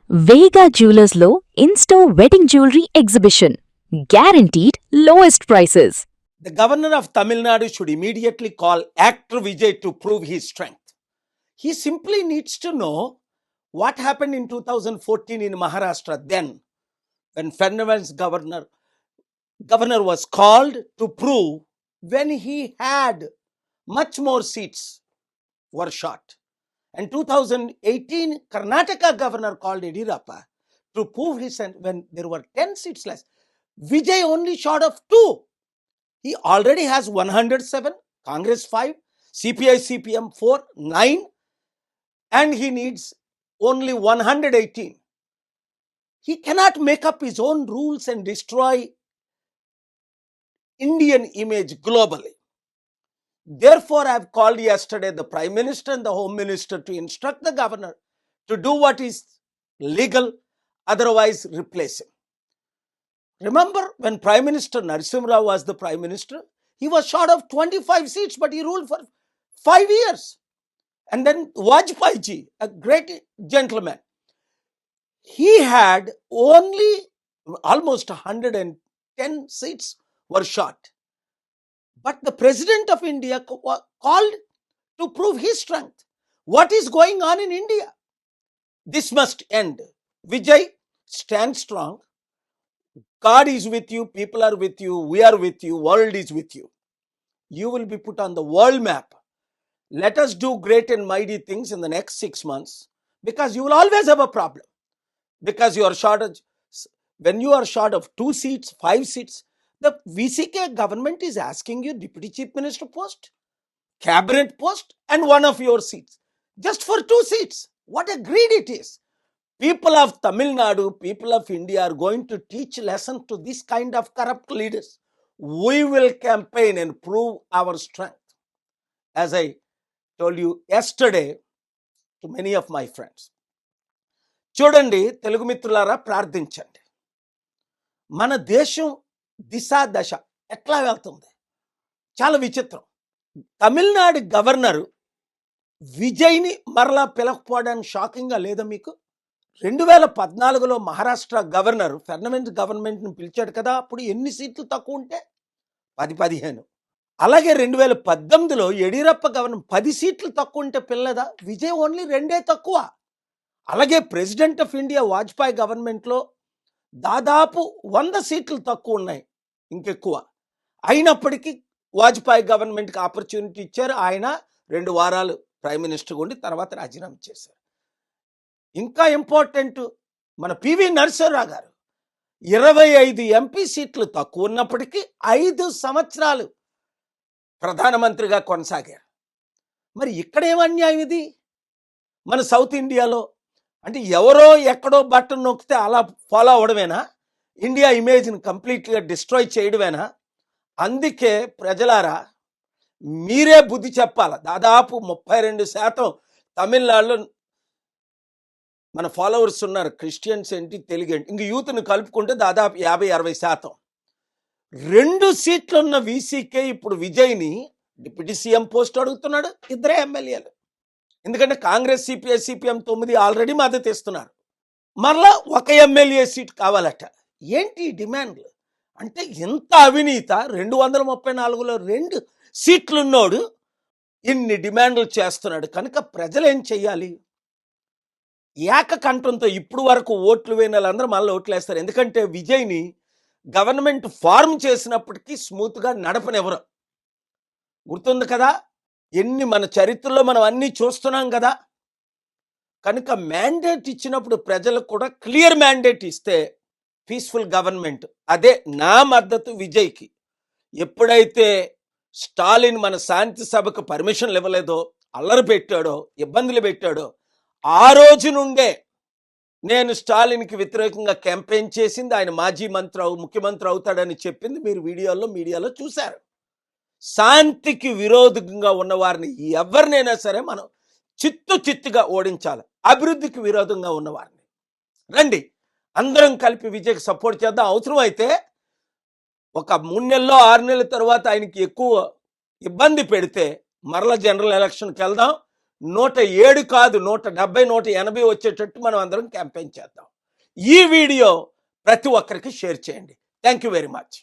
Vega Jewelers Lo in-store wedding jewelry exhibition. Guaranteed lowest prices. The governor of Tamil Nadu should immediately call actor Vijay to prove his strength. He simply needs to know what happened in 2014 in Maharashtra then, when Fernandez governor was called to prove when he had much more seats were shot. And 2018, Karnataka governor called Yediyurappa to prove his when there were 10 seats less. Vijay only short of 2. He already has 107, Congress 5, CPI CPM 4, 9, and he needs only 118. He cannot make up his own rules and destroy Indian image globally. Therefore, I have called yesterday the Prime Minister and the Home Minister to instruct the governor to do what is legal, otherwise replace him. Remember when Prime Minister Narasimha Rao was the Prime Minister, he was short of 25 seats, but he ruled for 5 years. And then Vajpayee ji, a great gentleman, he had only almost 110 seats were shot. But the President of India called to prove his strength. What is going on in India? This must end. Vijay, stand strong. God is with you, people are with you, we are with you, world is with you. You will be put on the world map. Let us do great and mighty things in the next 6 months, because you will always have a problem. Because you are short of, when you are short of 2 seats, 5 seats, the VCK government is asking you Deputy Chief Minister post, cabinet post, and one of your seats. Just for 2 seats. What a greed it is. People of Tamil Nadu, people of India are going to teach lesson to this kind of corrupt leaders. We will campaign and prove our strength. As I told you yesterday to many of my friends. చూడండి తెలుగు మిత్రులారా, ప్రార్థించండి. మన దేశం దిశ దశ ఎట్లా వెళ్తుంది చాలా విచిత్రం. తమిళనాడు గవర్నరు విజయ్ని మరలా పిలకపోవడానికి షాకింగ్గా లేదా మీకు? 2014లో మహారాష్ట్ర గవర్నర్ ఫెర్నాండెస్ గవర్నమెంట్ని పిలిచాడు కదా, అప్పుడు ఎన్ని సీట్లు తక్కువ ఉంటే 10-15. అలాగే 2018లో యడియూరప్ప గవర్నర్ 10 సీట్లు తక్కువ ఉంటే పిల్లదా? విజయ్ ఓన్లీ 2 తక్కువ. అలాగే ప్రెసిడెంట్ ఆఫ్ ఇండియా వాజ్పేయి గవర్నమెంట్లో దాదాపు 100 సీట్లు తక్కువ ఉన్నాయి, ఇంకెక్కువ. అయినప్పటికీ వాజ్పేయి గవర్నమెంట్కి ఆపర్చునిటీ ఇచ్చారు. ఆయన 2 వారాలు ప్రైమ్ మినిస్టర్గా ఉండి తర్వాత రాజీనామా చేశారు. ఇంకా ఇంపార్టెంట్, మన పివి నరసింహారావు గారు 25 ఎంపీ సీట్లు తక్కువ ఉన్నప్పటికీ 5 సంవత్సరాలు ప్రధానమంత్రిగా కొనసాగారు. మరి ఇక్కడ ఏం అన్యాయం ఇది? మన సౌత్ ఇండియాలో అంటే ఎవరో ఎక్కడో బటన్ నొక్కితే అలా ఫాలో అవడమేనా? ఇండియా ఇమేజ్ని కంప్లీట్గా డిస్ట్రాయ్ చేయడమేనా? అందుకే ప్రజలారా, మీరే బుద్ధి చెప్పాలి. దాదాపు 32% తమిళనాడులో మన ఫాలోవర్స్ ఉన్నారు. క్రిస్టియన్స్ ఏంటి, తెలుగు ఏంటి, ఇంక యూత్ని కలుపుకుంటే దాదాపు 50-60%. 2 సీట్లు ఉన్న వీసీకే ఇప్పుడు విజయ్ని డిప్యూటీ సీఎం పోస్ట్ అడుగుతున్నాడు. 2 ఎమ్మెల్యేలు. ఎందుకంటే కాంగ్రెస్, సిపిఐ సిపిఎం 9 ఆల్రెడీ మద్దతు ఇస్తున్నారు. మరలా 1 ఎమ్మెల్యే సీట్ కావాలట. ఏంటి డిమాండ్లు? అంటే ఎంత అవినీత! 234లో 2 సీట్లున్నోడు ఇన్ని డిమాండ్లు చేస్తున్నాడు. కనుక ప్రజలు ఏం చెయ్యాలి? ఏకకంఠంతో ఇప్పుడు వరకు ఓట్లు వేయని వాళ్ళందరూ మళ్ళీ ఓట్లు వేస్తారు. ఎందుకంటే విజయ్ని గవర్నమెంట్ ఫార్మ్ చేసినప్పటికీ స్మూత్గా నడపనివ్వరు. గుర్తుంది కదా, ఎన్ని మన చరిత్రలో మనం అన్నీ చూస్తున్నాం కదా. కనుక మ్యాండేట్ ఇచ్చినప్పుడు ప్రజలకు కూడా క్లియర్ మ్యాండేట్ ఇస్తే పీస్ఫుల్ గవర్నమెంట్. అదే నా మద్దతు విజయ్కి. ఎప్పుడైతే స్టాలిన్ మన శాంతి సభకు పర్మిషన్లు ఇవ్వలేదో, అల్లరి పెట్టాడో, ఇబ్బందులు పెట్టాడో, ఆ రోజు నుండే నేను స్టాలిన్కి వ్యతిరేకంగా క్యాంపెయిన్ చేసింది. ఆయన మాజీ ముఖ్యమంత్రి అవుతాడని చెప్పింది మీరు మీడియాలో చూశారు. శాంతికి విరోధంగా ఉన్నవారిని ఎవరినైనా సరే మనం చిత్తుగా ఓడించాలి. అభివృద్ధికి విరోధంగా ఉన్నవారిని రండి అందరం కలిపి విజయ్కి సపోర్ట్ చేద్దాం. అవసరం అయితే ఒక 3 నెలల్లో 6 నెలల తర్వాత ఆయనకి ఎక్కువ ఇబ్బంది పెడితే మరలా జనరల్ ఎలక్షన్కి వెళ్దాం. 107 కాదు 170 180 వచ్చేటట్టు మనం అందరం క్యాంపెయిన్ చేద్దాం. ఈ వీడియో ప్రతి ఒక్కరికి షేర్ చేయండి. Thank you very much.